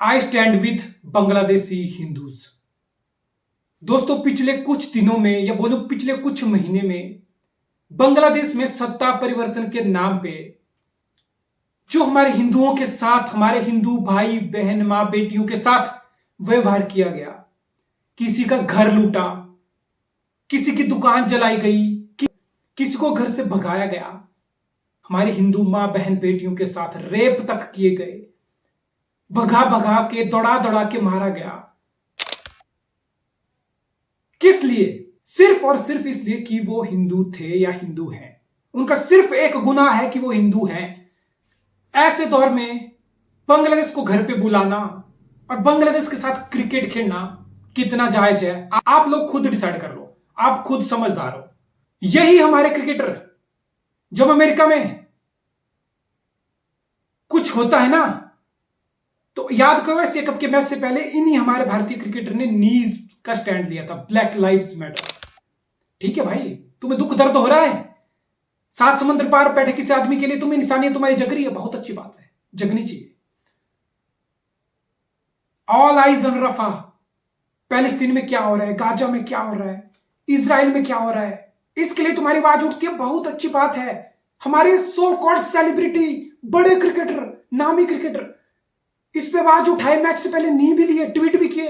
I stand with Bangladeshi Hindus. दोस्तों, पिछले कुछ दिनों में या बोलो पिछले कुछ महीने में बांग्लादेश में सत्ता परिवर्तन के नाम पे जो हमारे हिंदुओं के साथ, हमारे हिंदू भाई बहन मां बेटियों के साथ व्यवहार किया गया, किसी का घर लूटा, किसी की दुकान जलाई गई, किसी को घर से भगाया गया, हमारी हिंदू मां बहन बेटियों के साथ रेप तक किए गए, भगा भगा के दौड़ा दौड़ा के मारा गया। किस लिए? सिर्फ और सिर्फ इसलिए कि वो हिंदू थे या हिंदू हैं। उनका सिर्फ एक गुनाह है कि वो हिंदू हैं। ऐसे दौर में बांग्लादेश को घर पे बुलाना और बांग्लादेश के साथ क्रिकेट खेलना कितना जायज है, आप लोग खुद डिसाइड कर लो। आप खुद समझदार हो। यही हमारे क्रिकेटर जब अमेरिका में कुछ होता है ना, तो याद करो एशिया कप के मैच से पहले इन्हीं हमारे भारतीय क्रिकेटर ने नीज का स्टैंड लिया था, ब्लैक लाइव्स मैटर। ठीक है भाई, तुम्हें दुख दर्द हो रहा है, सात समुद्र पार बैठे किसी आदमी के लिए तुम्हें इंसानियत तुम्हारी जग रही है, बहुत अच्छी बात है, जगनी चाहिए। All eyes on Rafah. Palestine में क्या हो रहा है, गाजा में क्या हो रहा है, इजराइल में क्या हो रहा है, इसके लिए तुम्हारी आवाज उठती है, बहुत अच्छी बात है। हमारे सो कॉल्ड सेलिब्रिटी, बड़े क्रिकेटर, नामी क्रिकेटर इस पे आवाज उठाए, मैच से पहले नी भी लिए, ट्वीट भी किए।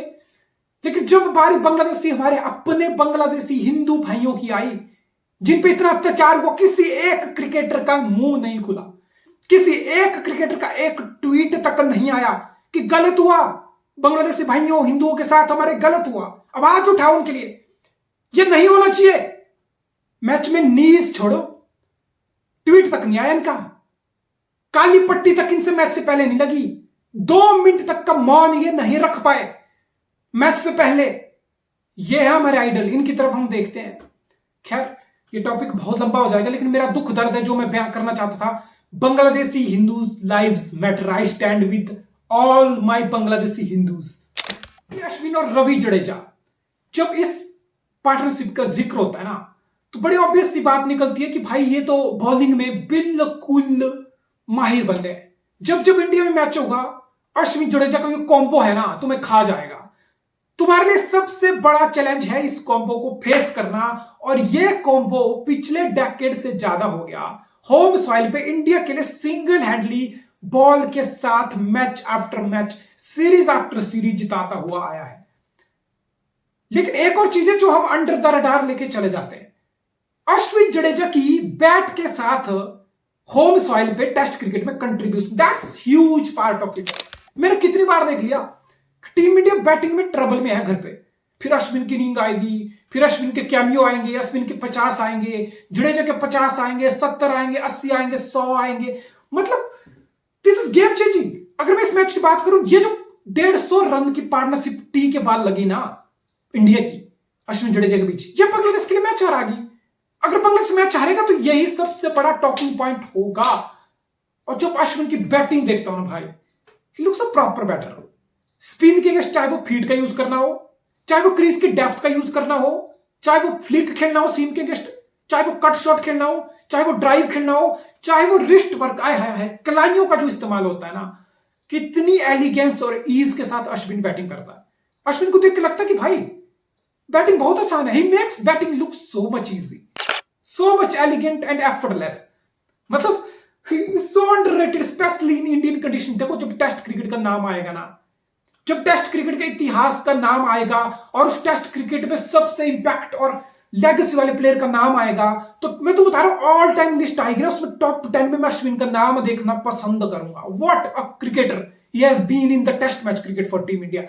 लेकिन जब बारी बांग्लादेशी, हमारे अपने बांग्लादेशी हिंदू भाइयों की आई, जिन पे इतना अत्याचार हुआ, किसी एक क्रिकेटर का मुंह नहीं खुला, किसी एक क्रिकेटर का एक ट्वीट तक नहीं आया कि गलत हुआ, बांग्लादेशी भाइयों हिंदुओं के साथ हमारे गलत हुआ, आवाज उठाओ उनके लिए। यह नहीं होना चाहिए। मैच में नीज छोड़ो, ट्वीट तक नहीं आया इनका, काली पट्टी तक इनसे मैच से पहले नहीं लगी, 2 मिनट तक का मौन ये नहीं रख पाए मैच से पहले। ये है हमारे आइडल, इनकी तरफ हम देखते हैं। खैर, ये टॉपिक बहुत लंबा हो जाएगा, लेकिन मेरा दुख दर्द है जो मैं बयान करना चाहता था। Bangladeshi Hindus lives matter. I stand with all my Bangladeshi Hindus. Ashwin और रवि जडेजा, जब इस पार्टनरशिप का जिक्र होता है ना, तो बड़ी ऑब्वियस सी बात निकलती है कि भाई ये तो बॉलिंग में बिल्कुल माहिर बंदे हैं। जब जब इंडिया में मैच होगा, अश्विन जडेजा का ये कॉम्बो है ना, तुम्हें खा जाएगा। तुम्हारे लिए सबसे बड़ा चैलेंज है इस कॉम्बो को फेस करना, और ये कॉम्बो पिछले डेकेड से ज्यादा हो गया होम सॉइल पे इंडिया के लिए सिंगल हैंडली बॉल के साथ match after match, series after series जिताता हुआ आया है। लेकिन एक और चीज है जो हम अंडर द रडार लेके चले जाते हैं। अश्विन जडेजा की बैट के साथ होम सॉइल पे टेस्ट क्रिकेट में contribution, that's huge part of it. मैंने कितनी बार देख लिया, टीम इंडिया बैटिंग में ट्रबल में है घर पे, फिर अश्विन की इनिंग आएगी, फिर अश्विन के कैमियो आएंगे, अश्विन के 50 आएंगे, जडेजा के 50 आएंगे, 70 आएंगे, 80 आएंगे, 100 आएंगे। मतलब दिस इज गेम चेंजिंग। अगर मैं इस मैच की बात करूं, ये जो 150 रन की पार्टनरशिप टी के बाद लगी ना इंडिया की अश्विन जडेजा के बीच, ये बांग्लादेश के लिए मैच हारा गई। अगर बांग्लादेश मैच हारेगा तो यही सबसे बड़ा टॉकिंग पॉइंट होगा। और जब अश्विन की बैटिंग देखता हूं ना भाई, he looks a proper batter. Spin के अगेंस्ट चाहे वो फीड का यूज करना हो, चाहे वो क्रीज के डेप्थ का यूज करना हो, चाहे वो फ्लिक खेलना हो सीम के अगेंस्ट, चाहे वो कट शॉट खेलना हो, चाहे वो ड्राइव खेलना हो, चाहे वो रिस्ट वर्क आया है, कलाइयों का जो इस्तेमाल होता है ना, कितनी एलिगेंस और ईज के साथ अश्विन बैटिंग करता है। अश्विन को देख के लगता है कि भाई बैटिंग बहुत आसान है। He makes batting look so much easy, so much elegant and effortless. मतलब so underrated, specially in Indian condition. देखो, जब टेस्ट क्रिकेट का नाम आएगा ना, जब टेस्ट क्रिकेट के इतिहास का नाम आएगा और उस टेस्ट क्रिकेट में सबसे इंपैक्ट और लेगेसी वाले प्लेयर का नाम आएगा, तो मैं तो बता रहा हूं, ऑल टाइम लिस्ट आएगी ना, उसमें टॉप 10 में मैं अश्विन का नाम देखना पसंद करूंगा। What a cricketer he has been in the test match cricket for team India.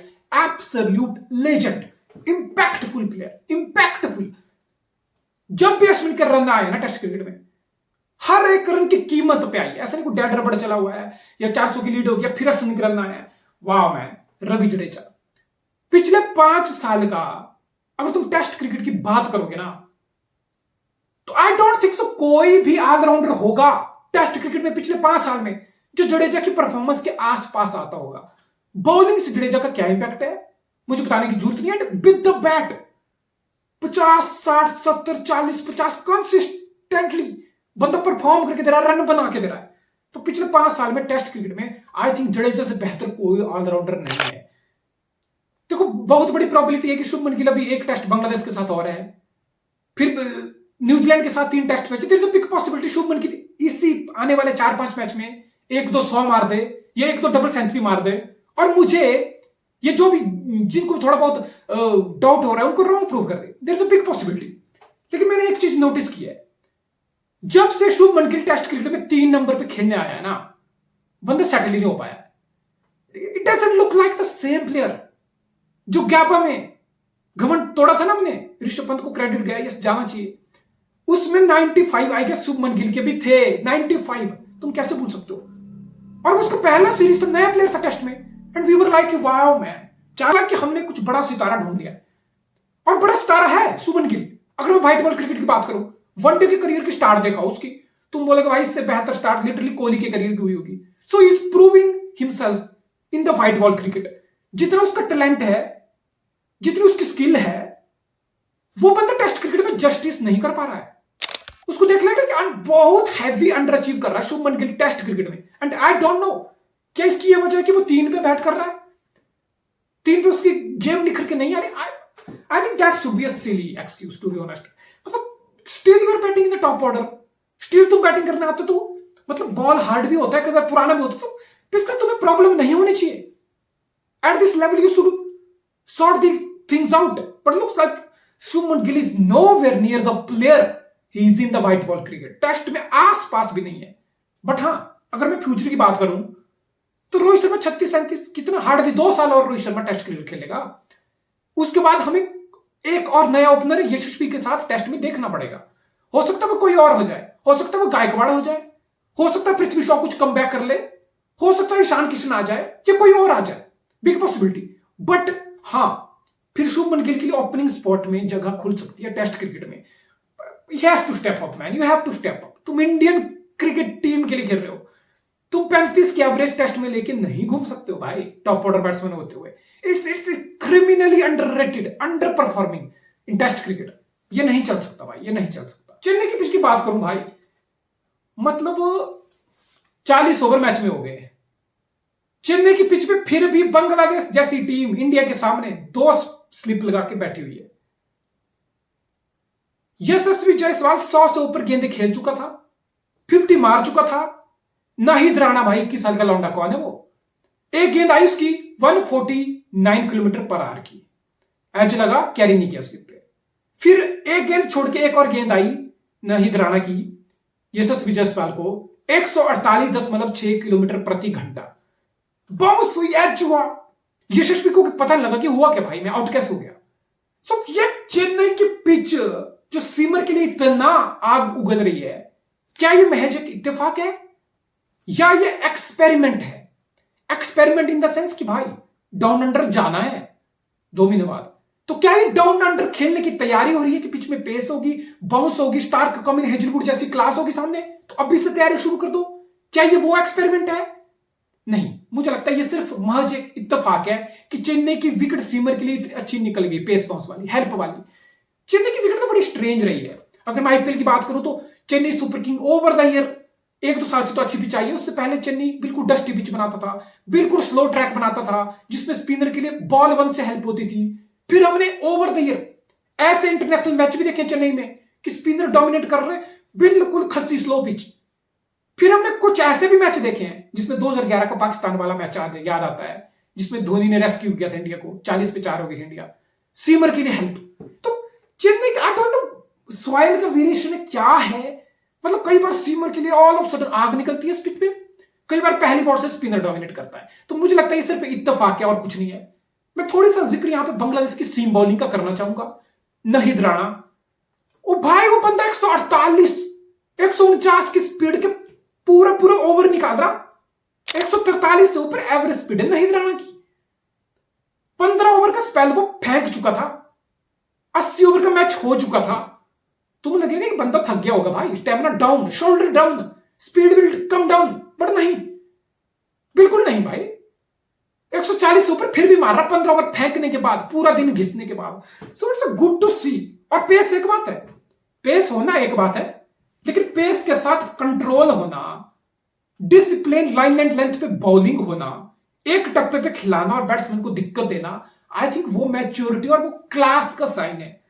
Absolute legend, impactful player, impactful. जब भी अश्विन के रन आए ना टेस्ट क्रिकेट में, हर एक रन की कीमत पे आई। ऐसा नहीं कोई डेड रबड़ चला हुआ है या 400 की लीड हो गया फिर अश्विन के रन आए हैं। वाह मैन, रवि जडेजा पिछले 5 साल का अगर तुम टेस्ट क्रिकेट की बात करोगे ना, तो आई डोंट थिंक सो कोई भी ऑलराउंडर होगा टेस्ट क्रिकेट में पिछले 5 साल में जो जडेजा की परफॉर्मेंस के आसपास आता होगा। बॉलिंग से जडेजा का क्या इंपैक्ट है मुझे बताने की जरूरत नहीं है। विद द बैट 50, 60, 70, 40, 50 कंसिस्टेंटली बंदा परफॉर्म करके दे रहा है, रन बना के दे रहा है। तो पिछले 5 साल में टेस्ट क्रिकेट में आई थिंक जडेजा से बेहतर कोई ऑलराउंडर नहीं है। देखो बहुत बड़ी प्रोबेबिलिटी है कि शुभमन गिल अभी एक टेस्ट बांग्लादेश के साथ हो रहा है, फिर न्यूजीलैंड के साथ 3 test match, there is a big possibility Shubman Gill इसी आने वाले 4-5 मैच में 1-2 100 मार दे या 1-2 डबल सेंचुरी मार दे। और मुझे ये जो भी जिनको थोड़ा बहुत डाउट हो रहा है उनको रॉन्ग प्रूव कर दे, there is a big possibility. लेकिन मैंने एक चीज नोटिस की है, जब से शुभमन गिल टेस्ट क्रिकेट में 3 नंबर पे खेलने आया है ना, बंदा सेटल ही नहीं हो पाया। It doesn't look like the same player जो गैपा में घमंड तोड़ा था ना हमने, ऋषभ पंत को क्रेडिट गया, ये जाना चाहिए। उसमें 95 आई गेस शुभमन गिल के भी थे, 95 तुम कैसे भूल सकते हो। और उसका पहला सीरीज तो नया प्लेयर था टेस्ट में, and we were like wow man, चाहा कि हमने कुछ बड़ा सितारा ढूंढ लिया। और बड़ा सितारा है शुभमन गिल। अगर मैं व्हाइट बॉल क्रिकेट की बात करूं, वनडे के करियर की स्टार्ट देखा उसकी, तुम बोलोगे भाई इससे बेहतर स्टार्ट लिटरली कोहली के करियर की हुई होगी। So he is proving himself in the white ball cricket. जितना उसका टैलेंट है, जितनी उसकी स्किल है, वो बंदा टेस्ट क्रिकेट में जस्टिस नहीं कर पा रहा है। उसको देख लेगा कि बहुत हैवी अंडर अचीव कर रहा है शुभमन गिल टेस्ट क्रिकेट में। एंड आई डोंट नो क्या इसकी ये वजह है कि वो 3 पे बैट कर रहा है, 3 पे उसकी गेम निखर के नहीं आ रही। I think that should be a silly excuse to be honest. मतलब still you are batting in the top order, still तुम बैटिंग करने आते तो मतलब बॉल हार्ड भी होता है, कई बार पुराना भी होता है, तो इसका तुम्हें प्रॉब्लम नहीं होनी चाहिए। At this level you should sort these things out, but looks like Shubman Gill is nowhere near the player he is in the white ball cricket. Test में आस पास भी नहीं है। बट हाँ, अगर मैं फ्यूचर की बात करूं तो रोहित शर्मा 36-37 कितना हार्डली 2 साल और रोहित शर्मा टेस्ट क्रिकेट खेलेगा। उसके बाद हमें एक और नया ओपनर यशस्वी के साथ टेस्ट में देखना पड़ेगा। हो सकता है वो कोई और हो जाए, हो सकता है वो गायकवाड़ हो जाए, हो सकता है पृथ्वी शॉ कुछ कम बैक कर ले, हो सकता है ईशान किशन आ जाए या कोई और आ जाए, बिग पॉसिबिलिटी। बट हाँ, फिर शुभमन गिल के लिए ओपनिंग स्पॉट में जगह खुल सकती है टेस्ट क्रिकेट में। He has to step up, man. You have to step up. तुम इंडियन क्रिकेट टीम के लिए खेल रहे हो, तुम 35 के एवरेज टेस्ट में लेके नहीं घूम सकते हो भाई टॉप ऑर्डर बैट्समैन होते हुए। It's criminally underrated, under performing in test cricket. ये नहीं चल सकता भाई, ये नहीं चल सकता। चेन्नई की पिच की बात करूं भाई, मतलब 40 ओवर मैच में हो गए। चेन्नई की पिच पे फिर भी बांग्लादेश जैसी टीम इंडिया के सामने 2 स्लिप लगा के बैठी हुई है। यशस्वी जायसवाल 100 से ऊपर गेंदें खेल चुका था, 50 मार चुका था। नाहिद राणा भाई 21 साल का लौंडा, कौन है वो? एक गेंद आई उसकी 149 किलोमीटर पर आवर की, एज लगा, कैरी नहीं किया स्लिप पे। फिर एक गेंद छोड़ के एक और गेंद आई नाहिद राणा की यशस्वी जायसवाल को 148.6 किलोमीटर प्रति घंटा बाउंस हुई, एज हुआ। यशस्वी को पता लगा कि हुआ क्या भाई, मैं आउट कैसे हो गया। सो ये चेन्नई की पिच जो सीमर के लिए इतना आग उगल रही है, क्या ये महज एक इत्तेफाक है या ये एक्सपेरिमेंट है? एक्सपेरिमेंट इन द सेंस कि भाई डाउन अंडर जाना है 2 महीने बाद, तो क्या ये डाउन अंडर खेलने की तैयारी हो रही है कि पिच में पेस होगी, बाउंस होगी, स्टार्क कम इन हेजलवुड जैसी क्लास होगी सामने, तो अभी से तैयारी शुरू कर दो? क्या ये वो एक्सपेरिमेंट है? नहीं, मुझे लगता है ये सिर्फ महज एक इत्तेफाक है कि चेन्नई की विकेट सीमर के लिए इतनी अच्छी निकल गई, पेस बाउंस वाली, हेल्प वाली। चेन्नई की विकेट तो बड़ी स्ट्रेंज रही है। अगर मैं आईपीएल की बात करूं तो Chennai super king over the year 1-2 साल से तो अच्छी पिच आई है। उससे पहले चेन्नई बिल्कुल डस्टी पिच बनाता था, बिल्कुल स्लो ट्रैक बनाता था, जिसमें स्पिनर के लिए बॉल 1 से हेल्प होती थी। फिर हमने ओवर द ईयर ऐसे इंटरनेशनल मैच भी देखे चेन्नई में कि स्पिनर डोमिनेट कर रहे, बिल्कुल खस्सी स्लो पिच। फिर हमने कुछ ऐसे भी मैच देखे हैं जिसमें 2011 का पाकिस्तान वाला मैच याद आता है, जिसमें धोनी ने रेस्क्यू किया था इंडिया को, 40 पे 4 हो गई थी इंडिया, सीमर के लिए हेल्प। तो चेन्नई का आई डोंट नो सॉइल का वेरिएशन क्या है, मतलब कई बार सीमर के लिए ऑल ऑफ सडन आग निकलती है इस पिच पे, कई बार पहली बॉल से स्पिनर डोमिनेट करता है। तो मुझे लगता है ये सिर्फ इत्तेफाक है और कुछ नहीं है। मैं थोड़ी सा जिक्र यहां पे बांग्लादेश की सीम बॉलिंग का करना चाहूंगा। नाहिद राणा, ओ भाई वो बंदा 148 149 की स्पीड के पूरा ओवर निकाल रहा, 143 से ऊपर एवरेज स्पीड है नाहिद राणा की। 15 ओवर का स्पेल वो फेंक चुका था, 80 ओवर का मैच हो चुका था। तुम लगेगा कि बंदा थक गया होगा भाई, stamina down, shoulder down, speed will come down, but नहीं, बिल्कुल नहीं भाई। 140 से ऊपर फिर भी मार रहा 15 ओवर फेंकने के बाद, पूरा दिन घिसने के बाद। सो इट्स गुड टू सी। और पेस एक बात है, पेस होना एक बात है, लेकिन पेस के साथ कंट्रोल होना, डिसिप्लिन, लाइन एंड लेंथ पे बॉलिंग होना, एक टप्पे पे खिलाना और बैट्समैन को दिक्कत देना, आई थिंक वो मैच्योरिटी और वो क्लास का साइन है।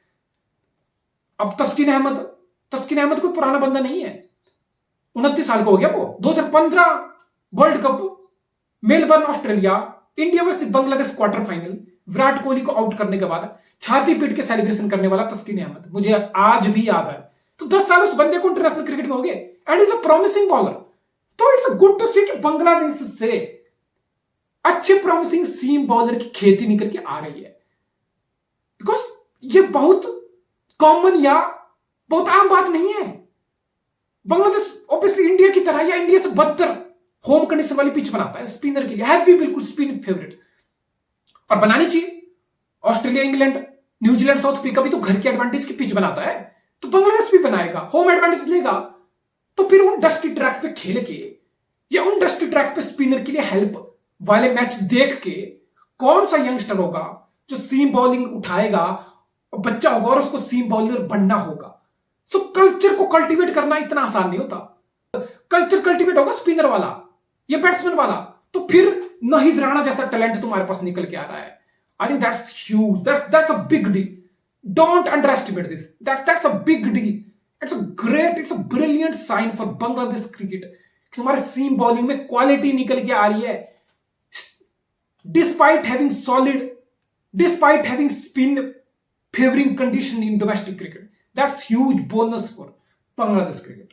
अब तस्किन अहमद कोई पुराना बंदा नहीं है, 29 साल का हो गया वो। 2015 world cup, Melbourne Australia, India versus Bangladesh quarter final, Virat Kohli को आउट करने के बाद छाती पीट के सेलिब्रेशन करने वाला तस्किन अहमद, मुझे आज भी याद है। तो 10 साल उस बंदे को इंटरनेशनल क्रिकेट में हो गए and is a promising bowler. तो इट्स गुड टू सी कि बांग्लादेश से अच्छे प्रॉमिसिंग सीम बॉलर की खेती निकल के आ रही है, बिकॉज ये बहुत कॉमन या बहुत आम बात नहीं है। बांग्लादेश ऑब्वियसली इंडिया की तरह या इंडिया से बदतर होम कंडीशन वाली पिच बनाता है स्पिनर के लिए, हैवी, बिल्कुल स्पिन फेवरेट, और बनानी चाहिए। Australia, England, New Zealand, south Africa भी तो घर की एडवांटेज की पिच बनाता है, तो बांग्लादेश भी बनाएगा, होम एडवांटेज लेगा। तो फिर उन डस्टी ट्रैक पे खेल के या उन डस्टी ट्रैक पे स्पिनर के लिए हेल्प वाले मैच देख के कौन सा यंगस्टर होगा जो सीम बॉलिंग उठाएगा, और बच्चा होगा और उसको सीम बॉलर बनना होगा। सो कल्चर को कल्टीवेट करना इतना आसान नहीं होता। कल्चर कल्टीवेट होगा स्पिनर वाला या बैट्समैन वाला, तो फिर नहीं राणा जैसा टैलेंट तुम्हारे पास निकल के आ रहा है। I think that's huge, that's a big deal. Don't underestimate this, that's a big deal. It's a brilliant sign for Bangladesh cricket कि हमारे सीम बॉलिंग में क्वालिटी निकल के आ रही है, despite having spin favoring condition in domestic cricket. That's huge bonus for Bangladesh cricket.